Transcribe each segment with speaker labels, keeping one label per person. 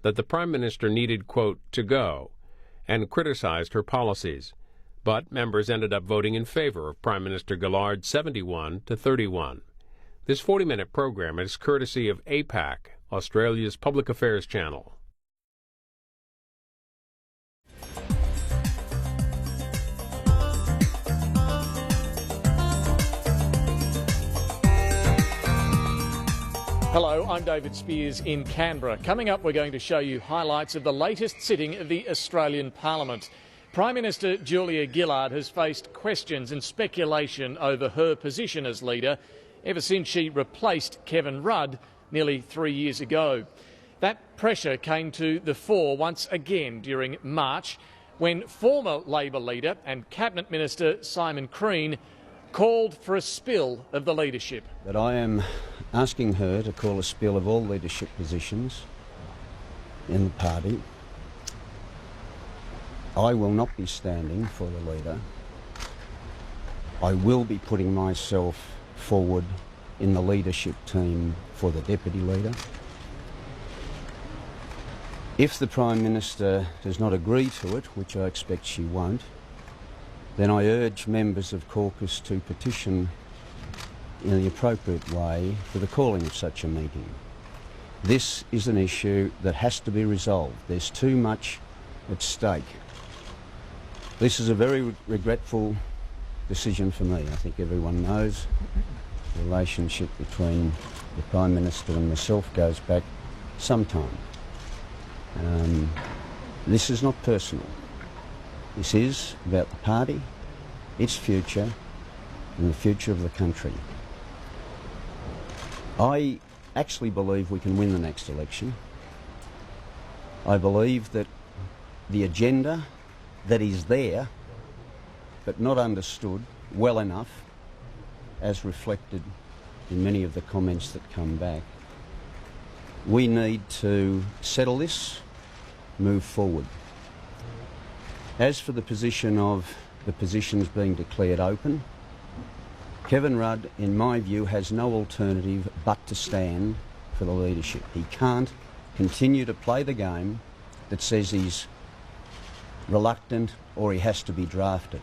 Speaker 1: that the Prime Minister needed, quote, to go, and criticized her policies. But members ended up voting in favor of Prime Minister Gillard 71 to 31. This 40-minute program is courtesy of APAC, Australia's public affairs channel.
Speaker 2: Hello, I'm David Spears in Canberra. Coming up, we're going to show you highlights of the latest sitting of the Australian Parliament. Prime Minister Julia Gillard has faced questions and speculation over her position as leader ever since she replaced Kevin Rudd nearly 3 years ago. That pressure came to the fore once again during March when former Labor leader and Cabinet Minister Simon Crean called for a spill of the leadership.
Speaker 3: But I am asking her to call a spill of all leadership positions in the party. I will not be standing for the leader. I will be putting myself forward in the leadership team for the deputy leader. If the Prime Minister does not agree to it, which I expect she won't, then I urge members of caucus to petition in the appropriate way for the calling of such a meeting. This is an issue that has to be resolved. There's too much at stake. This is a very regretful decision for me. I think everyone knows the relationship between the Prime Minister and myself goes back some time. This is not personal. This is about the party, its future, and the future of the country. I actually believe we can win the next election. I believe that the agenda that is there, but not understood well enough, as reflected in many of the comments that come back, we need to settle this, move forward. As for the position of the positions being declared open, Kevin Rudd, in my view, has no alternative but to stand for the leadership. He can't continue to play the game that says he's reluctant or he has to be drafted.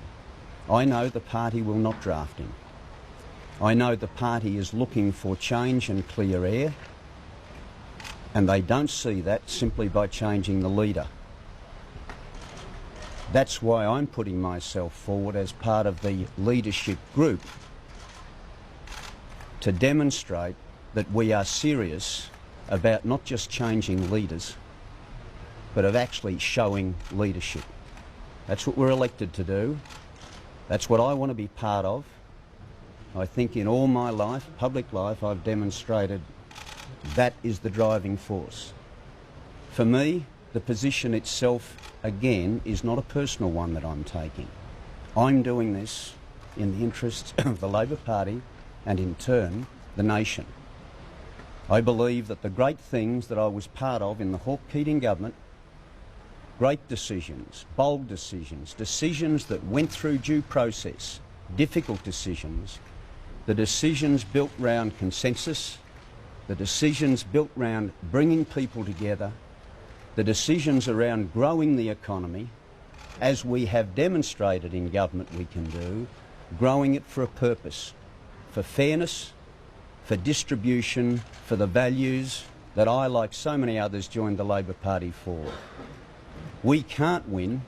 Speaker 3: I know the party will not draft him. I know the party is looking for change and clear air, and they don't see that simply by changing the leader. That's why I'm putting myself forward as part of the leadership group to demonstrate that we are serious about not just changing leaders, but of actually showing leadership. That's what we're elected to do. That's what I want to be part of. I think in all my life, public life, I've demonstrated that is the driving force. For me, the position itself, again, is not a personal one that I'm taking. I'm doing this in the interests of the Labor Party and, in turn, the nation. I believe that the great things that I was part of in the Hawke-Keating government, great decisions, bold decisions, decisions that went through due process, difficult decisions, the decisions built round consensus, the decisions built round bringing people together, the decisions around growing the economy, as we have demonstrated in government we can do, growing it for a purpose, for fairness, for distribution, for the values that I, like so many others, joined the Labor Party for. We can't win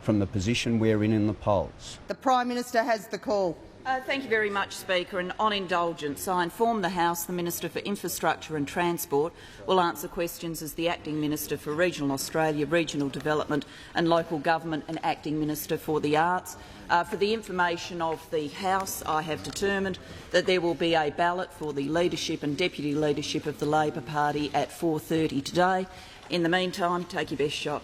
Speaker 3: from the position we're in the polls.
Speaker 4: The Prime Minister has the call.
Speaker 5: Thank you very much, Speaker. And on indulgence, I inform the House the Minister for Infrastructure and Transport will answer questions as the Acting Minister for Regional Australia, Regional Development and Local Government and Acting Minister for the Arts. For the information of the House, I have determined that there will be a ballot for the leadership and deputy leadership of the Labor Party at 4:30 today. In the meantime, take your best shot.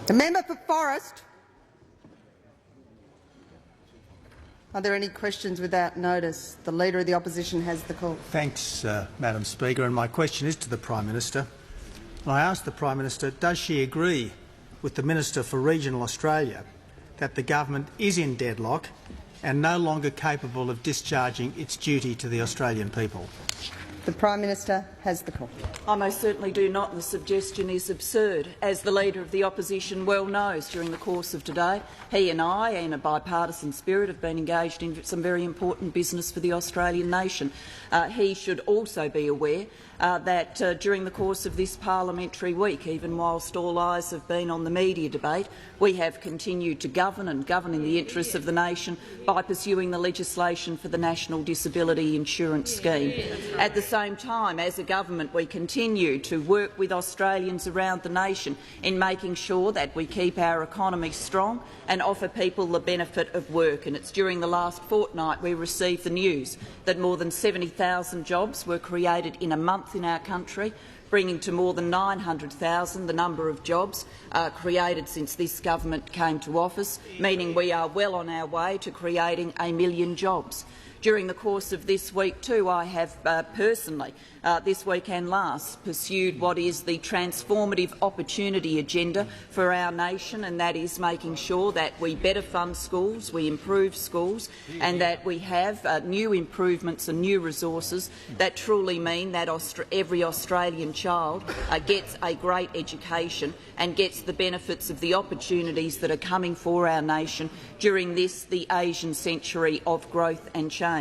Speaker 4: The member for Forrest. Are there any questions without notice? The Leader of the Opposition has the call.
Speaker 6: Thanks, Madam Speaker. And my question is to the Prime Minister. And I ask the Prime Minister, does she agree with the Minister for Regional Australia that the government is in deadlock and no longer capable of discharging its duty to the Australian people?
Speaker 4: The Prime Minister has the call.
Speaker 5: I most certainly do not, and the suggestion is absurd. As the Leader of the Opposition well knows, during the course of today, he and I, in a bipartisan spirit, have been engaged in some very important business for the Australian nation. He should also be aware that during the course of this parliamentary week, even whilst all eyes have been on the media debate, we have continued to govern and govern in the interests of the nation by pursuing the legislation for the National Disability Insurance Scheme. At the same time, as a government, we continue to work with Australians around the nation in making sure that we keep our economy strong and offer people the benefit of work. And it's during the last fortnight we received the news that more than 70,000 jobs were created in a month in our country, bringing to more than 900,000 the number of jobs created since this government came to office, meaning we are well on our way to creating 1 million jobs. During the course of this week too, I have personally, this week and last, pursued what is the transformative opportunity agenda for our nation, and that is making sure that we better fund schools, we improve schools, and that we have new improvements and new resources that truly mean that every Australian child gets a great education and gets the benefits of the opportunities that are coming for our nation during this, the Asian century of growth and change.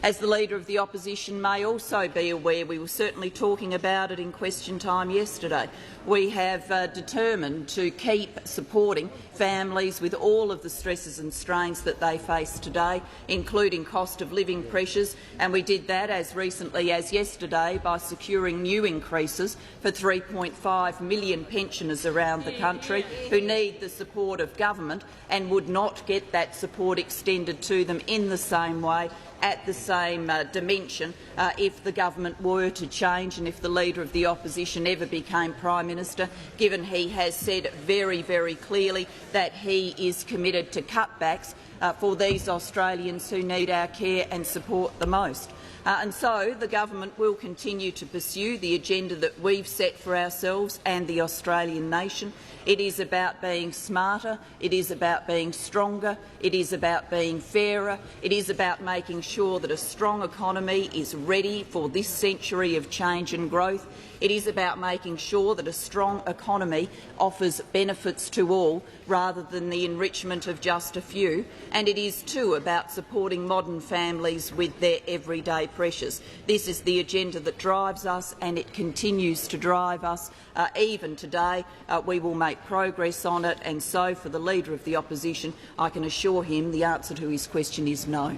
Speaker 5: As the Leader of the Opposition may also be aware, we were certainly talking about it in question time yesterday, we have determined to keep supporting families with all of the stresses and strains that they face today, including cost of living pressures, and we did that as recently as yesterday by securing new increases for 3.5 million pensioners around the country who need the support of government and would not get that support extended to them in the same way, at the same dimension, if the government were to change and if the Leader of the Opposition ever became Prime Minister, given he has said very, very clearly that he is committed to cutbacks for these Australians who need our care and support the most. And so the government will continue to pursue the agenda that we've set for ourselves and the Australian nation. It is about being smarter, it is about being stronger, it is about being fairer, it is about making sure that a strong economy is ready for this century of change and growth. It is about making sure that a strong economy offers benefits to all rather than the enrichment of just a few. And it is too about supporting modern families with their everyday pressures. This is the agenda that drives us, and it continues to drive us. Even today, we will make progress on it, and so for the Leader of the Opposition, I can assure him the answer to his question is no.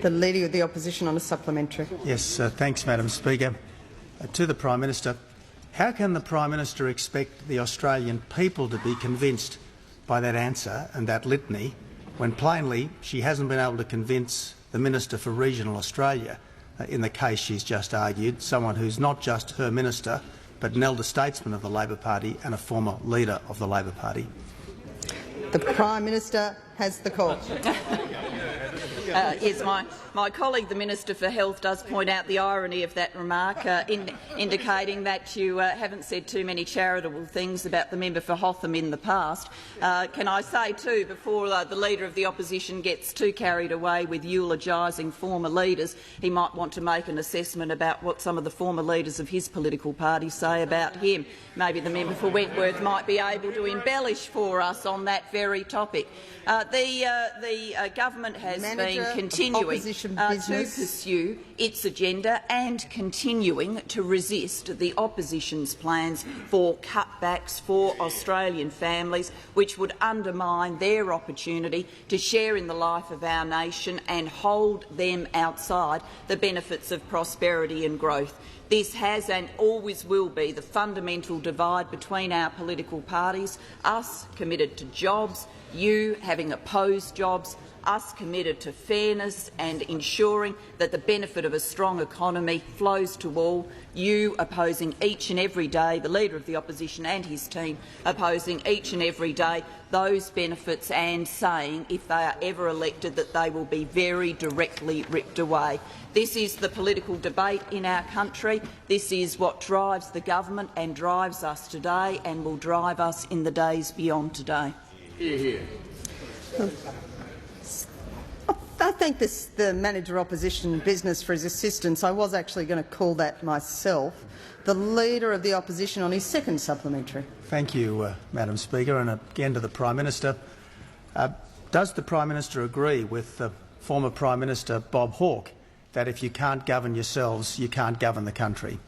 Speaker 4: The Leader of the Opposition on a supplementary.
Speaker 6: Yes, thanks, Madam Speaker. To the Prime Minister, how can the Prime Minister expect the Australian people to be convinced by that answer and that litany when plainly she hasn't been able to convince the Minister for Regional Australia in the case she's just argued, someone who's not just her minister but an elder statesman of the Labor Party and a former leader of the Labor Party?
Speaker 4: The Prime Minister has the call.
Speaker 5: Yes, my colleague, the Minister for Health, does point out the irony of that remark, indicating that you haven't said too many charitable things about the member for Hotham in the past. Can I say too, before the Leader of the Opposition gets too carried away with eulogising former leaders, he might want to make an assessment about what some of the former leaders of his political party say about him. Maybe the member for Wentworth might be able to embellish for us on that very topic. The government has been continuing to pursue its agenda and continuing to resist the opposition's plans for cutbacks for Australian families, which would undermine their opportunity to share in the life of our nation and hold them outside the benefits of prosperity and growth. This has and always will be the fundamental divide between our political parties, us committed to jobs, you having opposed jobs, us committed to fairness and ensuring that the benefit of a strong economy flows to all, you opposing each and every day, the Leader of the Opposition and his team opposing each and every day those benefits and saying, if they are ever elected, that they will be very directly ripped away. This is the political debate in our country. This is what drives the government and drives us today and will drive us in the days beyond today.
Speaker 2: Hear, hear.
Speaker 4: thank the Manager Opposition Business for his assistance. I was actually going to call that myself. The Leader of the Opposition on his second supplementary.
Speaker 6: Thank you, Madam Speaker, and again to the Prime Minister. Does the Prime Minister agree with former Prime Minister Bob Hawke that if you can't govern yourselves, you can't govern the country?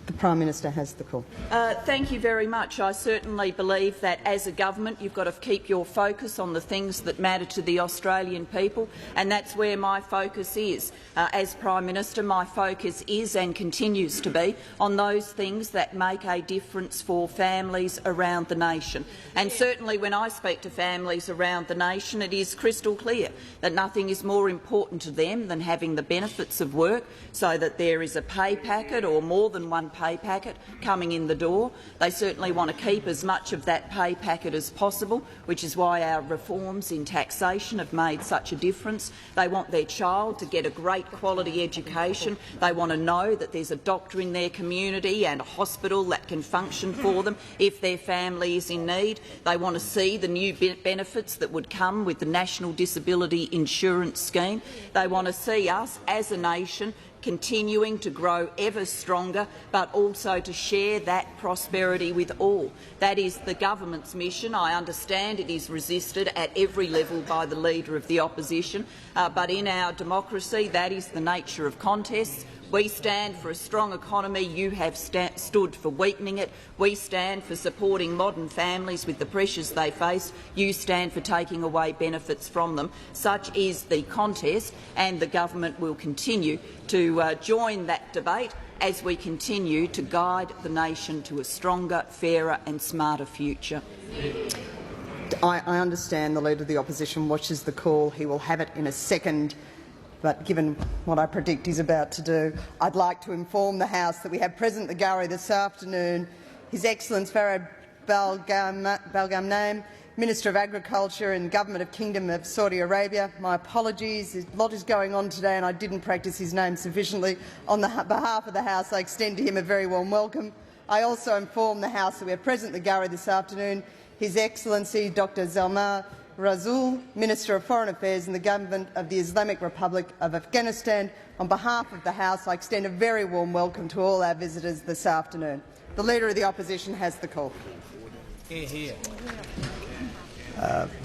Speaker 4: The Prime Minister has the call.
Speaker 5: Thank you very much. I certainly believe that as a government you've got to keep your focus on the things that matter to the Australian people, and that's where my focus is. As Prime Minister, my focus is and continues to be on those things that make a difference for families around the nation. And certainly when I speak to families around the nation, it is crystal clear that nothing is more important to them than having the benefits of work, so that there is a pay packet or more than one pay packet coming in the door. They certainly want to keep as much of that pay packet as possible, which is why our reforms in taxation have made such a difference. They want their child to get a great quality education. They want to know that there's a doctor in their community and a hospital that can function for them if their family is in need. They want to see the new benefits that would come with the National Disability Insurance Scheme. They want to see us as a nation continuing to grow ever stronger, but also to share that prosperity with all. That is the government's mission. I understand it is resisted at every level by the Leader of the Opposition, but in our democracy that is the nature of contests. We stand for a strong economy. You have stood for weakening it. We stand for supporting modern families with the pressures they face. You stand for taking away benefits from them. Such is the contest, and the government will continue to join that debate as we continue to guide the nation to a stronger, fairer and smarter future.
Speaker 4: I understand the Leader of the Opposition watches the call. He will have it in a second. But given what I predict he's about to do, I'd like to inform the House that we have present at the gallery this afternoon His Excellence Farad Balgamnaim, Minister of Agriculture and Government of Kingdom of Saudi Arabia. My apologies. A lot is going on today and I didn't practice his name sufficiently. On behalf of the House, I extend to him a very warm welcome. I also inform the House that we have present at the gallery this afternoon His Excellency Dr Zalmar Rasool, Minister of Foreign Affairs in the Government of the Islamic Republic of Afghanistan. On behalf of the House, I extend a very warm welcome to all our visitors this afternoon. The Leader of the Opposition has the call.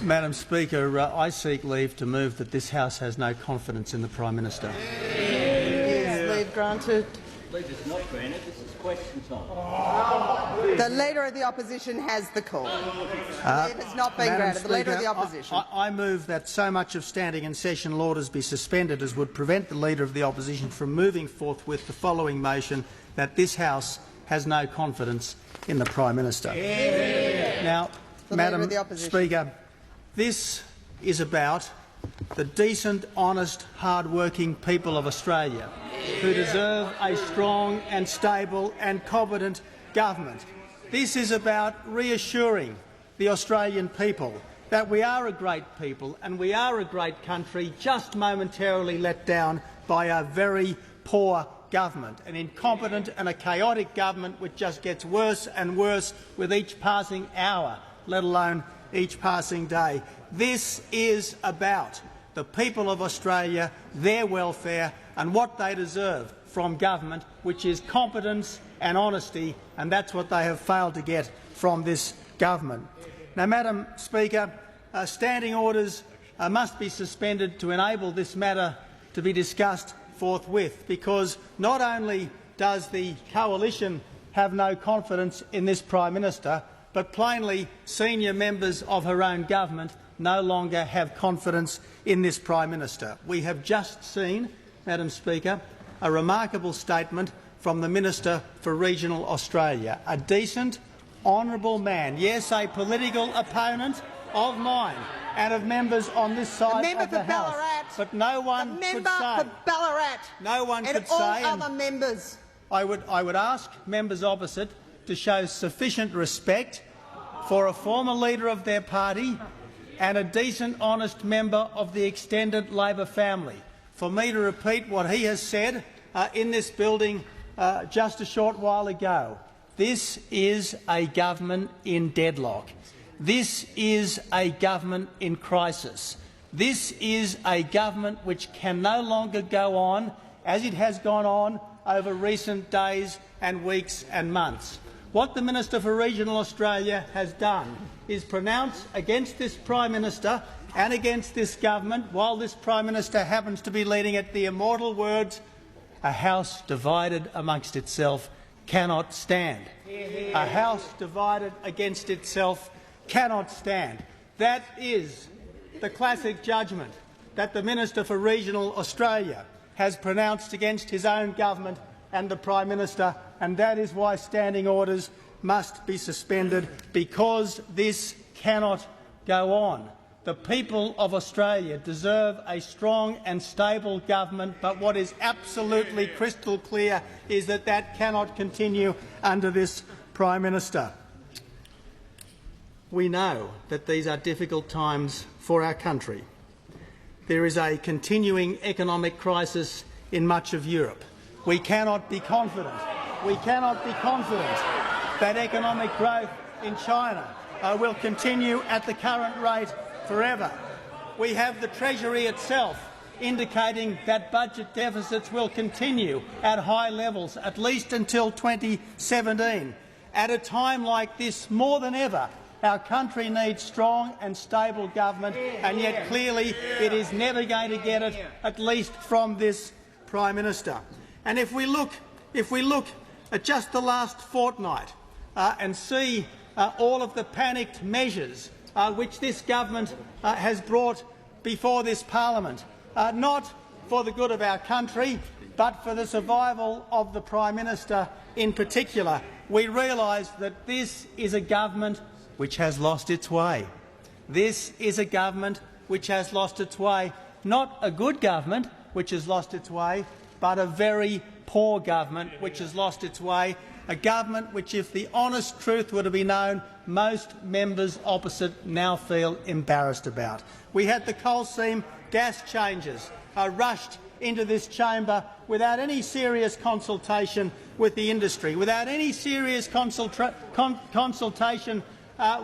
Speaker 6: Madam Speaker, I seek leave to move that this House has no confidence in the Prime Minister.
Speaker 4: Is leave granted?
Speaker 7: Leave is not granted. This is question time.
Speaker 4: The Leader of the Opposition has the call. Leave has not been granted. The Leader of the Opposition.
Speaker 6: I move that so much of standing and sessional orders be suspended as would prevent the Leader of the Opposition from moving forth with the following motion that this House has no confidence in the Prime Minister. Now, Madam Speaker, this is about the decent, honest, hard-working people of Australia who deserve a strong and stable and competent government. This is about reassuring the Australian people that we are a great people and we are a great country, just momentarily let down by a very poor government, an incompetent and a chaotic government which just gets worse and worse with each passing hour, let alone each passing day. This is about the people of Australia, their welfare and what they deserve from government, which is competence and honesty, and that's what they have failed to get from this government. Now, Madam Speaker, standing orders must be suspended to enable this matter to be discussed forthwith, because not only does the coalition have no confidence in this Prime Minister, but plainly senior members of her own government no longer have confidence in this Prime Minister. We have just seen, Madam Speaker, a remarkable statement from the Minister for Regional Australia, a decent, honourable man, yes, a political opponent of mine and of members on this side of the House. But no one could say.
Speaker 4: For Ballarat.
Speaker 6: No one could say.
Speaker 4: And all other members.
Speaker 6: I would ask members opposite to show sufficient respect for a former leader of their party and a decent, honest member of the extended Labor family, for me to repeat what he has said in this building just a short while ago. This is a government in deadlock. This is a government in crisis. This is a government which can no longer go on as it has gone on over recent days and weeks and months. What the Minister for Regional Australia has done is pronounce against this Prime Minister and against this government, while this Prime Minister happens to be leading it, the immortal words, "A house divided amongst itself cannot stand." A house divided against itself cannot stand. That is the classic judgment that the Minister for Regional Australia has pronounced against his own government and the Prime Minister, and that is why standing orders must be suspended, because this cannot go on. The people of Australia deserve a strong and stable government, but what is absolutely crystal clear is that that cannot continue under this Prime Minister. We know that these are difficult times for our country. There is a continuing economic crisis in much of Europe. We cannot be confident. We cannot be confident that economic growth in China will continue at the current rate forever. We have the Treasury itself indicating that budget deficits will continue at high levels at least until 2017. At a time like this, more than ever, our country needs strong and stable government, and yet clearly it is never going to get it, at least from this Prime Minister. And if we look at just the last fortnight and see all of the panicked measures which this government has brought before this parliament, not for the good of our country, but for the survival of the Prime Minister in particular, we realise that this is a government which has lost its way. This is a government which has lost its way. Not a good government which has lost its way, but a very poor government which has lost its way. A government which, if the honest truth were to be known, most members opposite now feel embarrassed about. We had the coal seam gas changes rushed into this chamber without any serious consultation with the industry, without any serious consultation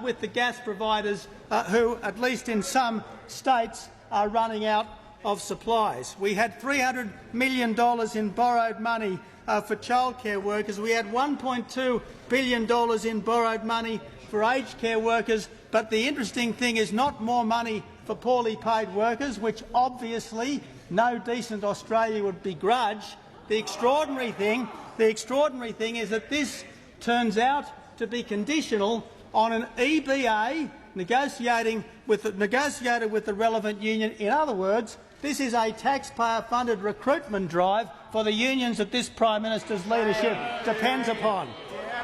Speaker 6: with the gas providers who, at least in some states, are running out of supplies. We had $300 million in borrowed money for childcare workers. We had $1.2 billion in borrowed money for aged care workers. But the interesting thing is not more money for poorly paid workers, which obviously no decent Australian would begrudge. The extraordinary thing is that this turns out to be conditional on an EBA negotiated with the relevant union. In other words, this is a taxpayer-funded recruitment drive for the unions that this Prime Minister's leadership depends upon.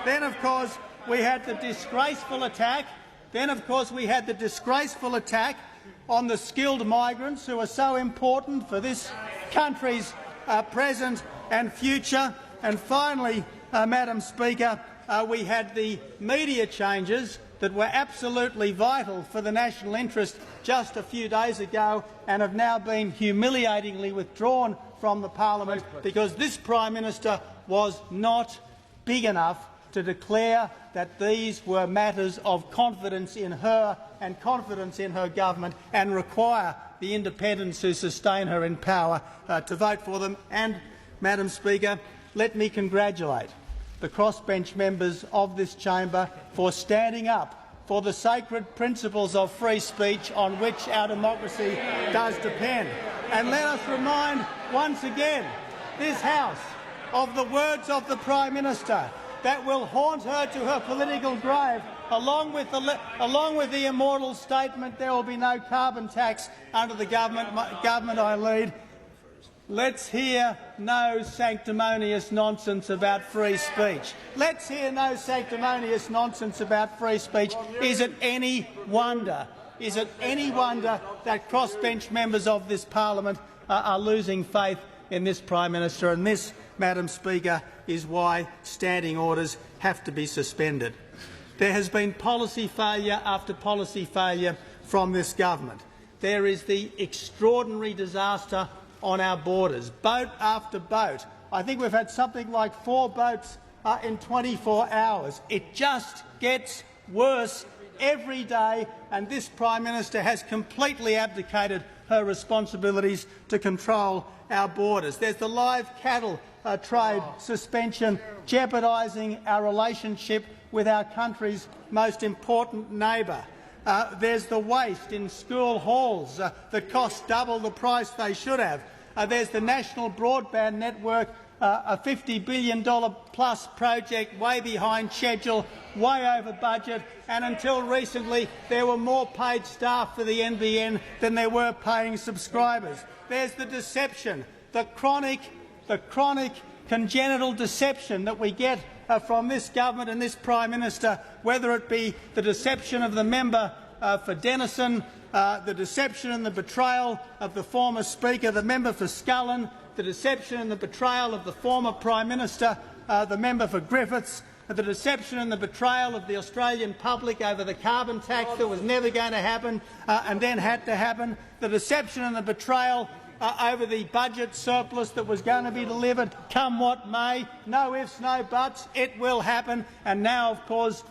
Speaker 6: Then, of course, we had the disgraceful attack. On the skilled migrants who are so important for this country's present and future. And finally, Madam Speaker, we had the media changes that were absolutely vital for the national interest just a few days ago and have now been humiliatingly withdrawn from the parliament because this Prime Minister was not big enough to declare that these were matters of confidence in her and confidence in her government and require the independents who sustain her in power to vote for them. And, Madam Speaker, let me congratulate the crossbench members of this chamber for standing up for the sacred principles of free speech on which our democracy does depend. And let us remind once again this House of the words of the Prime Minister that will haunt her to her political grave, along with the immortal statement there will be no carbon tax under the government I lead. Let's hear no sanctimonious nonsense about free speech. Let's hear no sanctimonious nonsense about free speech. Is it any wonder that crossbench members of this parliament are losing faith in this Prime Minister? And this, Madam Speaker, is why standing orders have to be suspended. There has been policy failure after policy failure from this government. There is the extraordinary disaster on our borders, boat after boat. I think we've had something like 4 boats in 24 hours. It just gets worse every day, and this Prime Minister has completely abdicated her responsibilities to control our borders. There's the live cattle trade suspension jeopardising our relationship with our country's most important neighbour. There's the waste in school halls that cost double the price they should have. There's the National Broadband Network, a $50 billion plus project way behind schedule, way over budget, and until recently there were more paid staff for the NBN than there were paying subscribers. There's the deception, the chronic congenital deception that we get from this government and this Prime Minister, whether it be the deception of the member for Denison, the deception and the betrayal of the former Speaker, the member for Scullin, the deception and the betrayal of the former Prime Minister, the member for Griffiths, the deception and the betrayal of the Australian public over the carbon tax that was never going to happen and then had to happen, the deception and the betrayal over the budget surplus that was going to be delivered, come what may, no ifs, no buts, it will happen, and now, of course,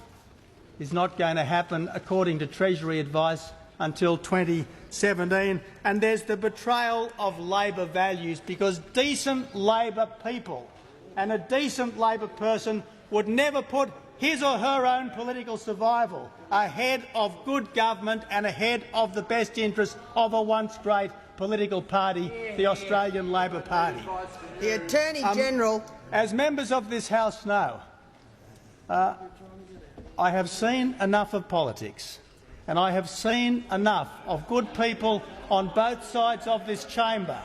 Speaker 6: is not going to happen, according to Treasury advice, until 2017. And there's the betrayal of Labor values, because decent Labor people and a decent Labor person would never put his or her own political survival ahead of good government and ahead of the best interests of a once great political party, the Australian Labor Party.
Speaker 4: The Attorney-General.
Speaker 6: As members of this House know, I have seen enough of politics, and I have seen enough of good people on both sides of this chamber.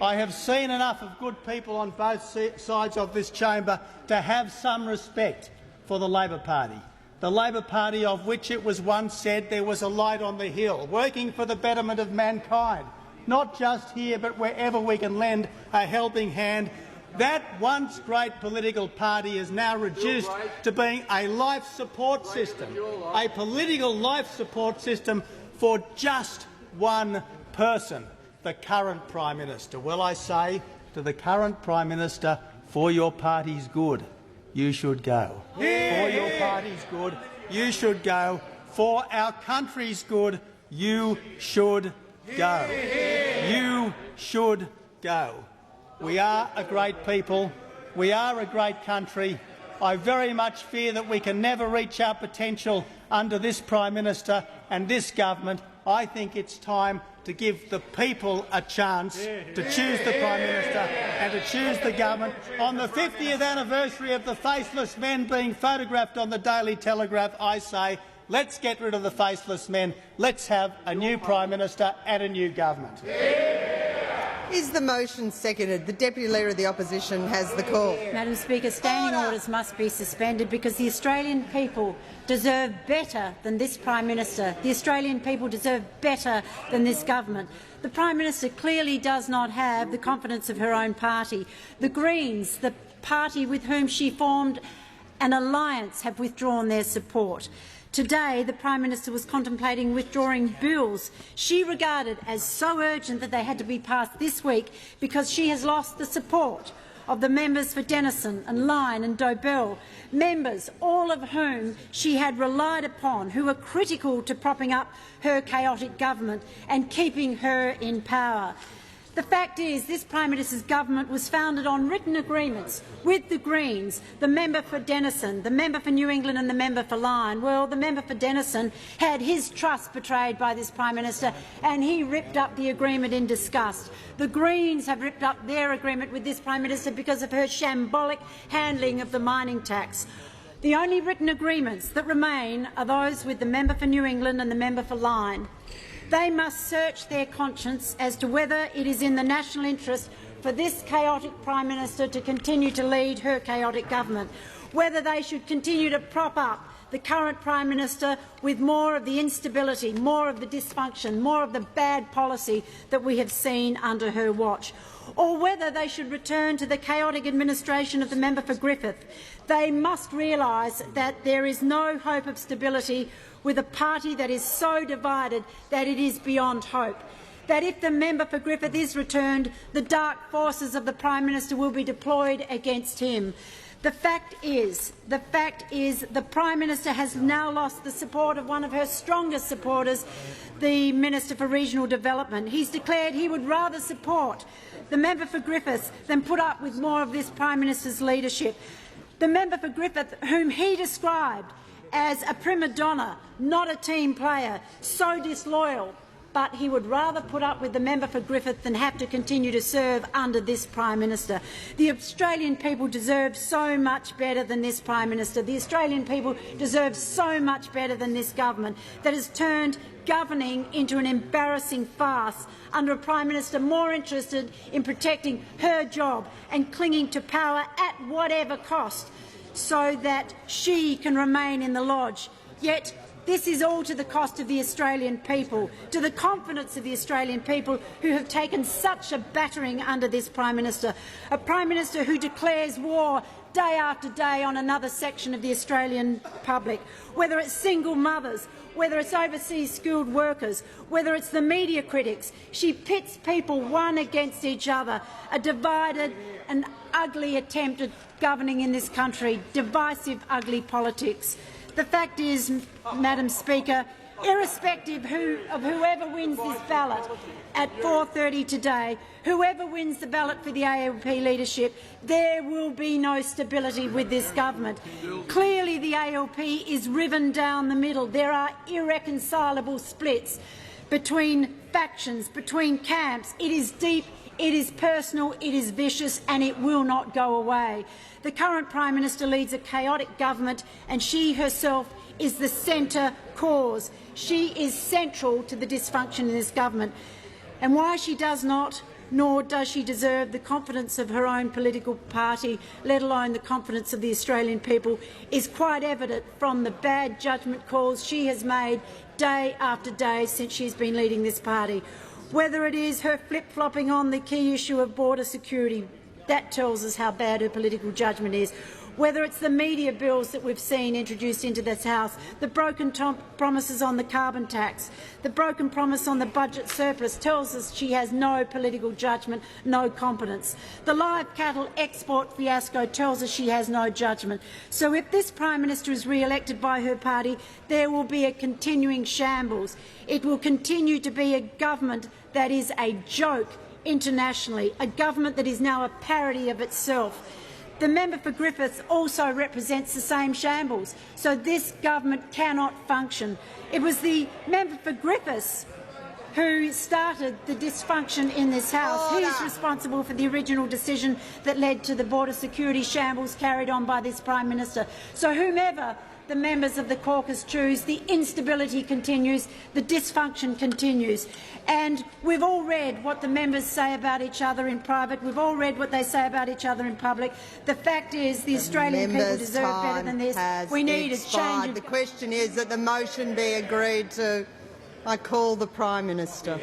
Speaker 6: I have seen enough of good people on both sides of this chamber to have some respect for the Labor Party. The Labor Party of which it was once said there was a light on the hill, working for the betterment of mankind, not just here but wherever we can lend a helping hand. That once great political party is now reduced to being a life support system, a political life support system for just one person, the current Prime Minister. Well, I say to the current Prime Minister, for your party's good, you should go. For your party's good, you should go. For our country's good, you should go. You should go. We are a great people. We are a great country. I very much fear that we can never reach our potential under this Prime Minister and this government. I think it's time to give the people a chance to choose the Prime Minister and to choose the government. On the 50th anniversary of the faceless men being photographed on the Daily Telegraph, I say, let's get rid of the faceless men. Let's have a new Prime Minister and a new government.
Speaker 4: Is the motion seconded? The Deputy Leader of the Opposition has the call.
Speaker 8: Madam Speaker, standing orders must be suspended because the Australian people deserve better than this Prime Minister. The Australian people deserve better than this government. The Prime Minister clearly does not have the confidence of her own party. The Greens, the party with whom she formed an alliance, have withdrawn their support. Today, the Prime Minister was contemplating withdrawing bills she regarded as so urgent that they had to be passed this week because she has lost the support of the members for Denison and Lyne and Dobell, members all of whom she had relied upon, who were critical to propping up her chaotic government and keeping her in power. The fact is, this Prime Minister's government was founded on written agreements with the Greens, the member for Denison, the member for New England and the member for Lyne. Well, the member for Denison had his trust betrayed by this Prime Minister and he ripped up the agreement in disgust. The Greens have ripped up their agreement with this Prime Minister because of her shambolic handling of the mining tax. The only written agreements that remain are those with the member for New England and the member for Lyne. They must search their conscience as to whether it is in the national interest for this chaotic Prime Minister to continue to lead her chaotic government, whether they should continue to prop up the current Prime Minister with more of the instability, more of the dysfunction, more of the bad policy that we have seen under her watch, or whether they should return to the chaotic administration of the member for Griffith. They must realise that there is no hope of stability with a party that is so divided that it is beyond hope. That if the member for Griffith is returned, the dark forces of the Prime Minister will be deployed against him. The fact is the Prime Minister has now lost the support of one of her strongest supporters, the Minister for Regional Development. He's declared he would rather support the member for Griffith than put up with more of this Prime Minister's leadership. The member for Griffith, whom he described as a prima donna, not a team player, so disloyal, but he would rather put up with the member for Griffith than have to continue to serve under this Prime Minister. The Australian people deserve so much better than this Prime Minister. The Australian people deserve so much better than this government that has turned governing into an embarrassing farce under a Prime Minister more interested in protecting her job and clinging to power at whatever cost so that she can remain in the lodge. Yet this is all to the cost of the Australian people, to the confidence of the Australian people who have taken such a battering under this Prime Minister, a Prime Minister who declares war day after day on another section of the Australian public, whether it's single mothers, whether it's overseas skilled workers, whether it's the media critics. She pits people one against each other, a divided and ugly attempt at governing in this country, divisive, ugly politics. The fact is, Madam Speaker, irrespective of whoever wins this ballot at 4:30 today, whoever wins the ballot for the ALP leadership, there will be no stability with this government. Clearly the ALP is riven down the middle. There are irreconcilable splits between factions, between camps. It is deep, it is personal, it is vicious, and it will not go away. The current Prime Minister leads a chaotic government, and she herself is the centre cause. She is central to the dysfunction in this government. And why she does not, nor does she deserve the confidence of her own political party, let alone the confidence of the Australian people, is quite evident from the bad judgment calls she has made day after day since she's been leading this party. Whether it is her flip-flopping on the key issue of border security, that tells us how bad her political judgment is. Whether it's the media bills that we've seen introduced into this House, the broken promises on the carbon tax, the broken promise on the budget surplus tells us she has no political judgment, no competence. The live cattle export fiasco tells us she has no judgment. So if this Prime Minister is re-elected by her party, there will be a continuing shambles. It will continue to be a government that is a joke internationally, a government that is now a parody of itself. The member for Griffith also represents the same shambles, so this government cannot function. It was the member for Griffith who started the dysfunction in this House. He is responsible for the original decision that led to the border security shambles carried on by this Prime Minister. So whomever the members of the caucus choose, the instability continues, the dysfunction continues. And we've all read what the members say about each other in private. We've all read what they say about each other in public. The fact is the Australian people deserve better than this. We need a change.
Speaker 4: The question is that the motion be agreed to. I call the Prime Minister.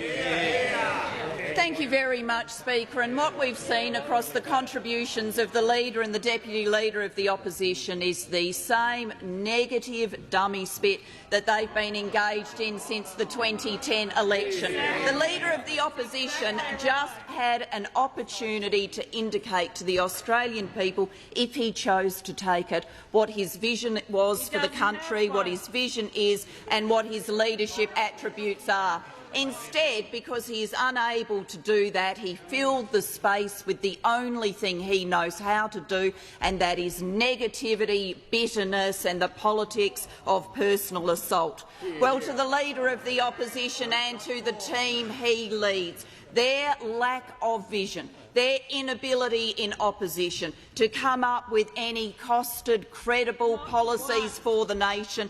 Speaker 5: Thank you very much, Speaker. And what we've seen across the contributions of the Leader and the Deputy Leader of the Opposition is the same negative dummy spit that they've been engaged in since the 2010 election. The Leader of the Opposition just had an opportunity to indicate to the Australian people, if he chose to take it, what his vision was for the country, what his vision is and what his leadership attributes are. Instead, because he is unable to do that, he filled the space with the only thing he knows how to do, and that is negativity, bitterness and the politics of personal assault. Well, to the Leader of the Opposition and to the team he leads, their lack of vision, their inability in opposition to come up with any costed, credible policies for the nation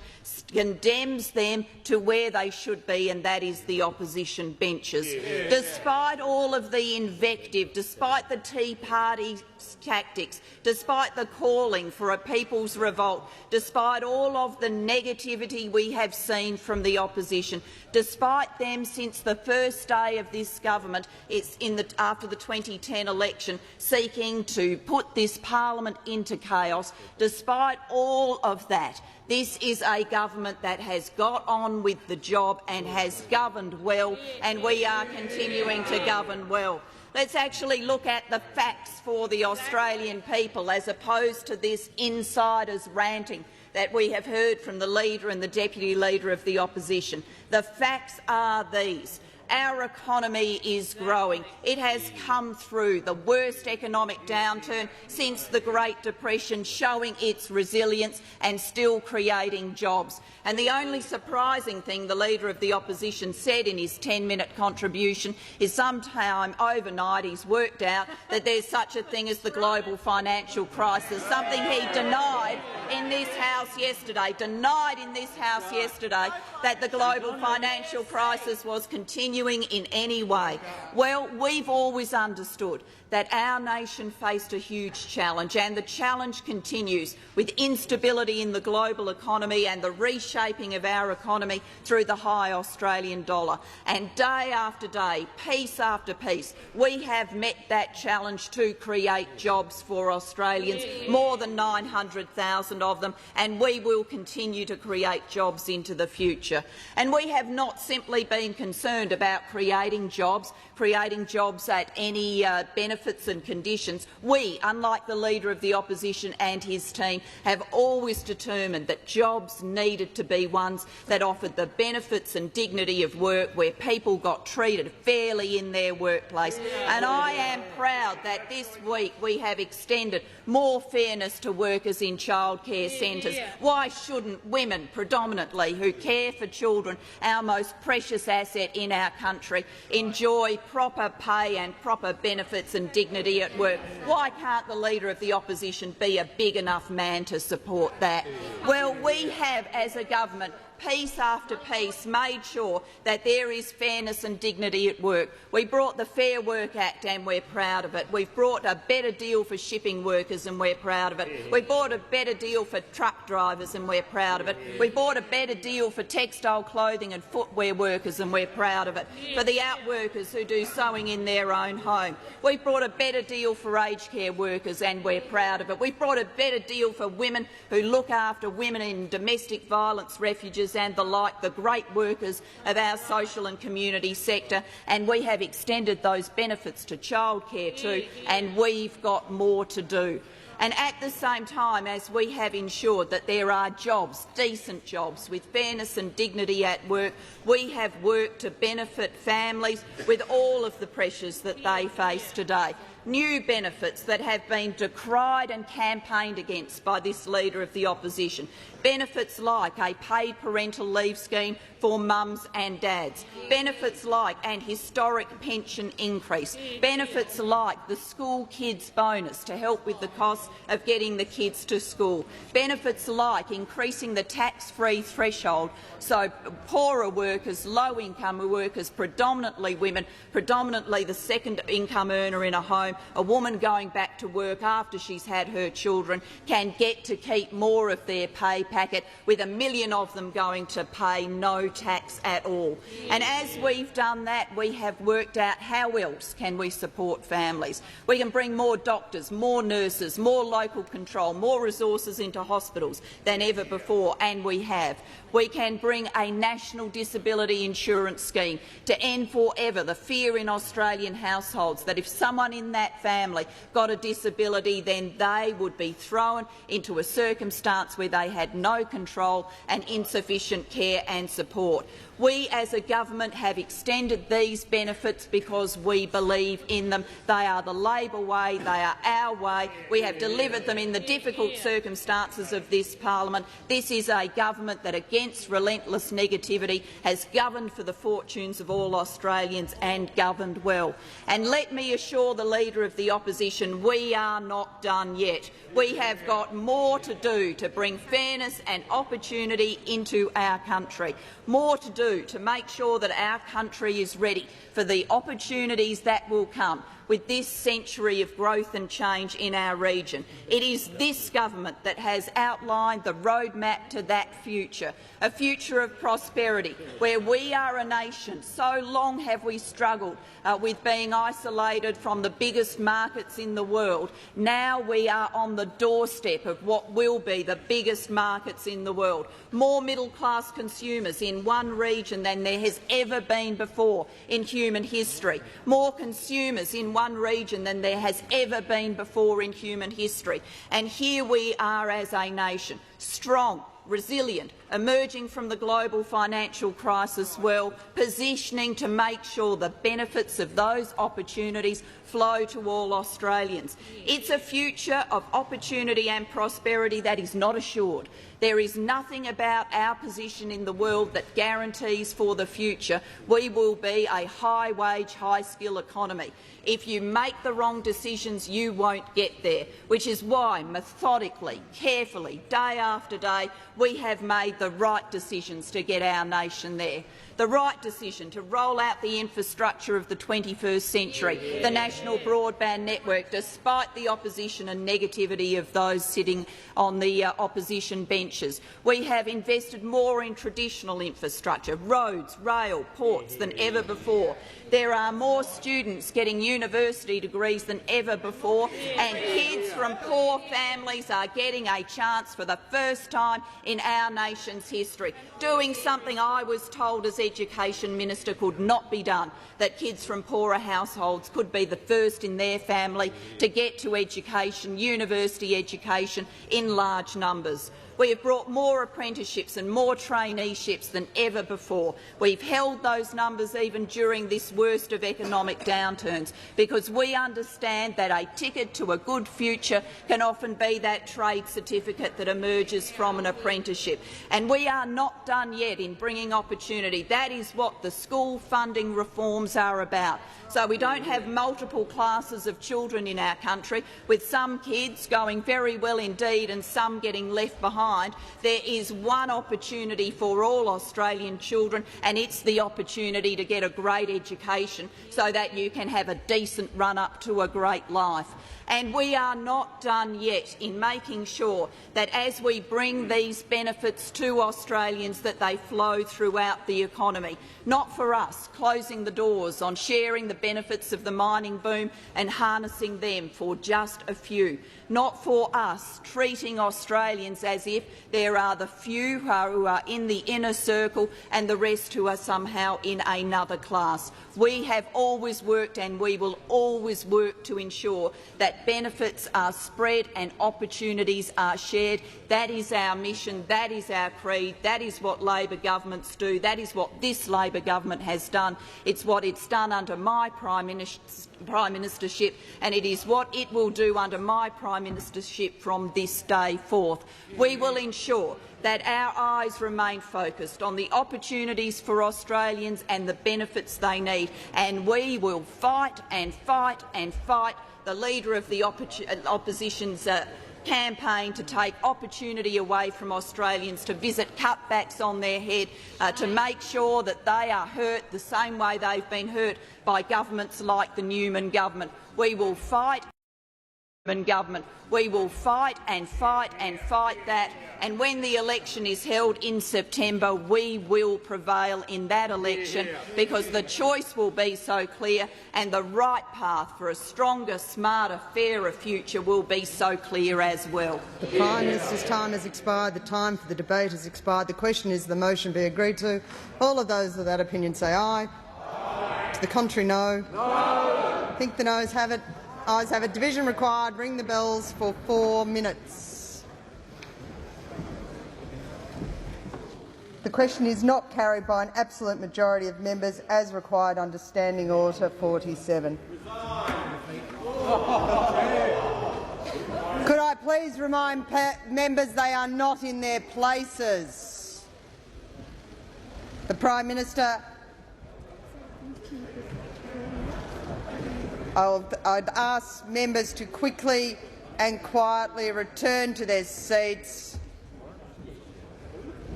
Speaker 5: condemns them to where they should be, and that is the opposition benches. Despite all of the invective, despite the Tea Party tactics, despite the calling for a people's revolt, despite all of the negativity we have seen from the opposition, despite them since the first day of this government, after the 2010 election, seeking to put this parliament into chaos, despite all of that, this is a government that has got on with the job and has governed well, and we are continuing to govern well. Let's actually look at the facts for the Australian people, as opposed to this insiders ranting that we have heard from the Leader and the Deputy Leader of the Opposition. The facts are these. Our economy is growing. It has come through the worst economic downturn since the Great Depression, showing its resilience and still creating jobs. And the only surprising thing the Leader of the Opposition said in his 10-minute contribution is sometime overnight he's worked out that there's such a thing as the global financial crisis, something he denied in this House yesterday, that the global financial crisis was continuing in any way. Well, we've always understood that our nation faced a huge challenge, and the challenge continues with instability in the global economy and the reshaping of our economy through the high Australian dollar. And day after day, piece after piece, we have met that challenge to create jobs for Australians, more than 900,000 of them, and we will continue to create jobs into the future. And we have not simply been concerned about creating jobs at any benefits and conditions. We, unlike the Leader of the Opposition and his team, have always determined that jobs needed to be ones that offered the benefits and dignity of work, where people got treated fairly in their workplace. And I am proud that this week we have extended more fairness to workers in childcare centres. Why shouldn't women, predominantly, who care for children, our most precious asset in our country, enjoy proper pay and proper benefits and dignity at work? Why can't the Leader of the Opposition be a big enough man to support that? Well, we have, as a government, piece after piece, made sure that there is fairness and dignity at work. We brought the Fair Work Act and we're proud of it. We've brought a better deal for shipping workers and we're proud of it. We brought a better deal for truck drivers and we're proud of it. We brought a better deal for textile clothing and footwear workers and we're proud of it. For the outworkers who do sewing in their own home. We've brought a better deal for aged care workers and we're proud of it. We've brought a better deal for women who look after women in domestic violence refuges and the like, the great workers of our social and community sector, and we have extended those benefits to childcare too, and we've got more to do. And at the same time, as we have ensured that there are jobs, decent jobs, with fairness and dignity at work, we have worked to benefit families with all of the pressures that they face today. New benefits that have been decried and campaigned against by this Leader of the Opposition. Benefits like a paid parental leave scheme for mums and dads. Benefits like an historic pension increase. Benefits like the school kids bonus to help with the costs of getting the kids to school. Benefits like increasing the tax-free threshold so poorer workers, low-income workers, predominantly women, predominantly the second income earner in a home, a woman going back to work after she's had her children, can get to keep more of their pay packet, with 1 million of them going to pay no tax at all. And as we've done that, we have worked out how else can we support families. We can bring more doctors, more nurses, more local control, more resources into hospitals than ever before, and we have. We can bring a national disability insurance scheme to end forever the fear in Australian households that if someone in that family got a disability, then they would be thrown into a circumstance where they had no control and insufficient care and support. We as a government have extended these benefits because we believe in them. They are the Labor way, they are our way. We have delivered them in the difficult circumstances of this parliament. This is a government that, against relentless negativity, has governed for the fortunes of all Australians and governed well. And let me assure the Leader of the Opposition, we are not done yet. We have got more to do to bring fairness and opportunity into our country. More to do to make sure that our country is ready for the opportunities that will come with this century of growth and change in our region. It is this government that has outlined the roadmap to that future, a future of prosperity, where we are a nation. So long have we struggled with being isolated from the biggest markets in the world. Now we are on the doorstep of what will be the biggest markets in the world. More middle-class consumers in one region region than there has ever been before in human history, more consumers in one region than there has ever been before in human history. And here we are as a nation, strong, resilient, emerging from the global financial crisis well, positioning to make sure the benefits of those opportunities flow to all Australians. It's a future of opportunity and prosperity that is not assured. There is nothing about our position in the world that guarantees for the future we will be a high-wage, high-skill economy. If you make the wrong decisions, you won't get there, which is why, methodically, carefully, day after day, we have made the right decisions to get our nation there. The right decision to roll out the infrastructure of the 21st century, the national broadband network, despite the opposition and negativity of those sitting on the opposition benches. We have invested more in traditional infrastructure, roads, rail, ports than ever before. There are more students getting university degrees than ever before, and kids from poor families are getting a chance for the first time in our nation's history, doing something I was told as Education Minister could not be done, that kids from poorer households could be the first in their family to get to education, university education, in large numbers. We have brought more apprenticeships and more traineeships than ever before. We've held those numbers even during this worst of economic downturns, because we understand that a ticket to a good future can often be that trade certificate that emerges from an apprenticeship. And we are not done yet in bringing opportunity. That is what the school funding reforms are about. So we don't have multiple classes of children in our country, with some kids going very well indeed and some getting left behind. There is one opportunity for all Australian children, and it's the opportunity to get a great education so that you can have a decent run-up to a great life. And we are not done yet in making sure that as we bring these benefits to Australians, that they flow throughout the economy. Not for us closing the doors on sharing the benefits of the mining boom and harnessing them for just a few. Not for us treating Australians as if there are the few who are in the inner circle and the rest who are somehow in another class. We have always worked and we will always work to ensure that benefits are spread and opportunities are shared. That is our mission, that is our creed, that is what Labor governments do, that is what this Labor government has done. It's what it's done under my Prime Ministership, and it is what it will do under my Prime Ministership from this day forth. We will ensure that our eyes remain focused on the opportunities for Australians and the benefits they need, and we will fight and fight and fight the Leader of the Opposition's campaign to take opportunity away from Australians, to visit cutbacks on their head, to make sure that they are hurt the same way they've been hurt by governments like the Newman government. We will fight government. We will fight and fight and fight that, and when the election is held in September, we will prevail in that election, because the choice will be so clear and the right path for a stronger, smarter, fairer future will be so clear as well.
Speaker 4: The Prime Minister's time has expired. The time for the debate has expired. The question is the motion be agreed to. All of those of that opinion say aye. To the contrary, no. I think the noes have it. Ayes have it. Division required. Ring the bells for 4 minutes. The question is not carried by an absolute majority of members as required under Standing Order 47. Could I please remind members they are not in their places? The Prime Minister. I'd ask members to quickly and quietly return to their seats.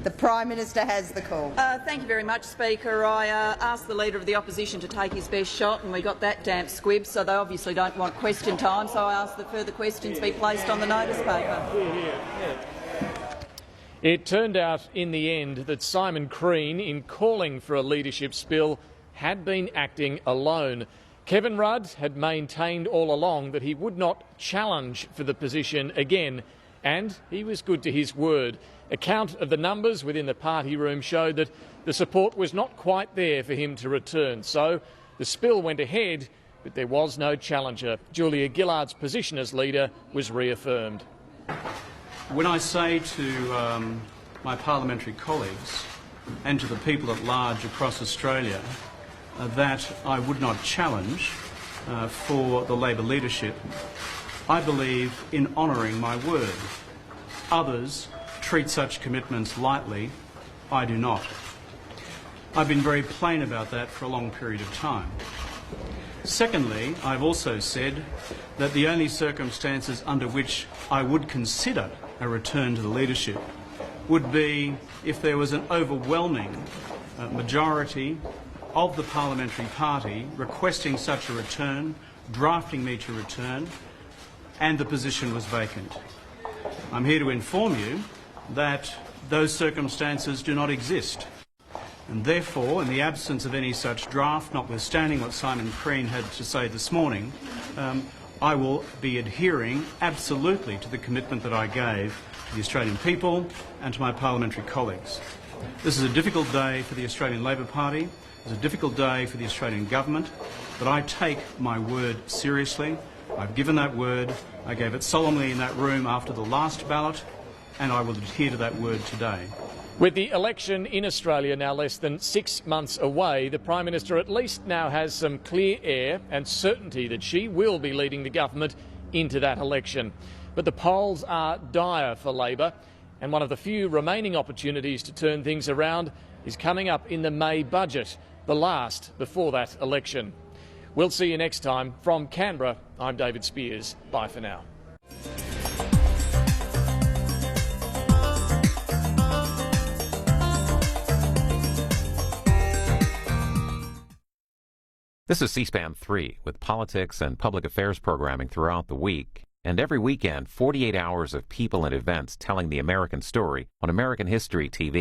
Speaker 4: The Prime Minister has the call.
Speaker 5: Thank you very much, Speaker. I asked the Leader of the Opposition to take his best shot, and we got that damp squib, so they obviously don't want question time, so I ask that further questions be placed on the notice paper.
Speaker 2: It turned out in the end that Simon Crean, in calling for a leadership spill, had been acting alone. Kevin Rudd had maintained all along that he would not challenge for the position again, And he was good to his word. A count of the numbers within the party room showed that the support was not quite there for him to return. So the spill went ahead, but there was no challenger. Julia Gillard's position as leader was reaffirmed.
Speaker 9: When I say to my parliamentary colleagues and to the people at large across Australia that I would not challenge for the Labor leadership, I believe in honouring my word. Others treat such commitments lightly. I do not. I've been very plain about that for a long period of time. Secondly, I've also said that the only circumstances under which I would consider a return to the leadership would be if there was an overwhelming majority of the parliamentary party requesting such a return, drafting me to return, and the position was vacant. I'm here to inform you that those circumstances do not exist. And therefore, in the absence of any such draft, notwithstanding what Simon Crean had to say this morning, I will be adhering absolutely to the commitment that I gave to the Australian people and to my parliamentary colleagues. This is a difficult day for the Australian Labor Party. It's a difficult day for the Australian government, but I take my word seriously. I've given that word. I gave it solemnly in that room after the last ballot, and I will adhere to that word today.
Speaker 2: With the election in Australia now less than 6 months away, the Prime Minister at least now has some clear air and certainty that she will be leading the government into that election. But the polls are dire for Labor, and one of the few remaining opportunities to turn things around is coming up in the May budget, the last before that election. We'll see you next time. From Canberra, I'm David Spears. Bye for now.
Speaker 10: This is C-SPAN 3 with politics and public affairs programming throughout the week. And every weekend, 48 hours of people and events telling the American story on American History TV.